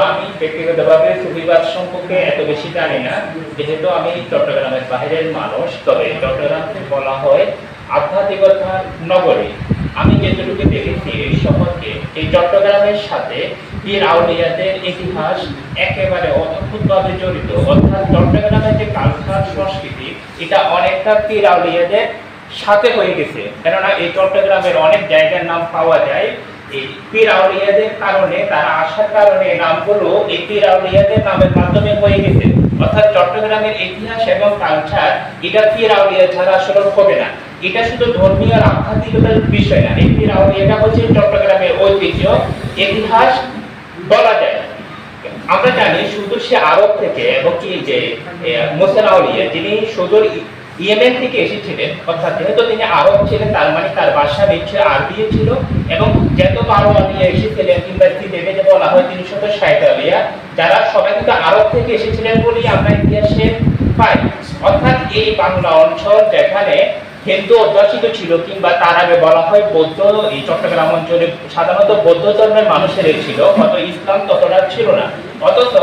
আমি ব্যক্তিগতভাবে সুফিবাদ সম্পর্কে এত বেশি জানি না, যেহেতু আমি চট্টগ্রামের বাইরের মানুষ। তবে চট্টগ্রামকে বলা হয় আধ্যাত্মিকতার নগরী। আমি যেটুকু দেখেছি এই শহরকে, এই চট্টগ্রামের সাথে পীর আউলিয়াদের ইতিহাস একেবারে অদ্ভুতভাবে জড়িত। অর্থাৎ চট্টগ্রামের যে কালচার সংস্কৃতি, এটা অনেকটা পীর আউলিয়াদের সাথে হয়ে গেছে। কেননা এই চট্টগ্রামের অনেক জায়গার নাম পাওয়া যায় এই পীর আউলিয়াদের কারণে, তারা আসার কারণে নামগুলো এই পীর আউলিয়াদের নামের মাধ্যমে হয়ে গেছে। অর্থাৎ চট্টগ্রামের ইতিহাস এবং কালচার এটা পীর আউলিয়া ছাড়া আসলে হবে না। এটা শুধু ধর্মীয় আর আধ্যাত্মিকতার বিষয় না, এই পীর আউলিয়াটা হচ্ছে চট্টগ্রামের ঐতিহ্য, ইতিহাস বলা যায়। আমরা জানি সুদূর সে আরব থেকে, এবং কি যে মুসা আউলিয়া যিনি সুদূর ইয়েমেন থেকে এসেছিলেন, অর্থাৎ যেহেতু তিনি আরব ছিলেন তার মানে তার ভাষা নিশ্চয় আরবি ছিল। এবং যত বারো আলিয়া এসেছিলেন কিংবা দেখে যে বলা হয় 360 আলিয়া, যারা সবাই কিন্তু আরব থেকে এসেছিলেন বলেই আমরা ইতিহাসে পাই। অর্থাৎ এই বাংলা অঞ্চল যেখানে হিন্দু অধ্যুষিত ছিল, কিংবা তার আগে বলা হয় বৌদ্ধ, এই চট্টগ্রাম অঞ্চলে সাধারণত বৌদ্ধ ধর্মের মানুষেরাই ছিল, হয়তো ইসলাম ততটা ছিল না। অথচ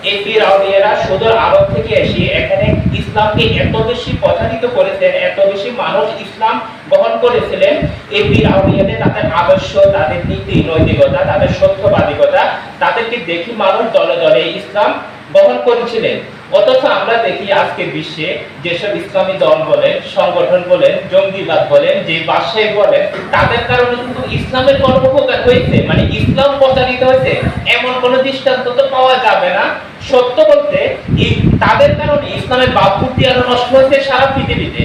এই পীর আউলিয়ারা সুদূর আরব থেকে এসে এখানে ইসলামকে এত বেশি প্রচারিত করেছেন, এত বেশি মানুষ ইসলাম গ্রহণ করেছিলেন। এই পীর আউলিয়াদের তাদের আদর্শ, তাদের নীতি নৈতিকতা, তাদের সত্যবাদিকতা, তাদেরকে দেখি মানুষ দলে দলে ইসলাম গ্রহণ করেছিলেন। অথচ আমরা দেখি আজকে বিশ্বে যেসব ইসলামী দল বলেন, সংগঠন বলেন, জঙ্গিবাদ বলেন, যে বাদশাহী বলেন, তাদের কারণে কিন্তু ইসলামের কর্মপ্রকার হয়েছে, মানে ইসলাম প্রচারিত হয়েছে এমন কোন দৃষ্টান্ত তো পাওয়া যাবে না। সত্য বলতে তাদের কারণে ইসলামের ভাবমূর্তি আরো নষ্ট হয়েছে সারা পৃথিবীতে।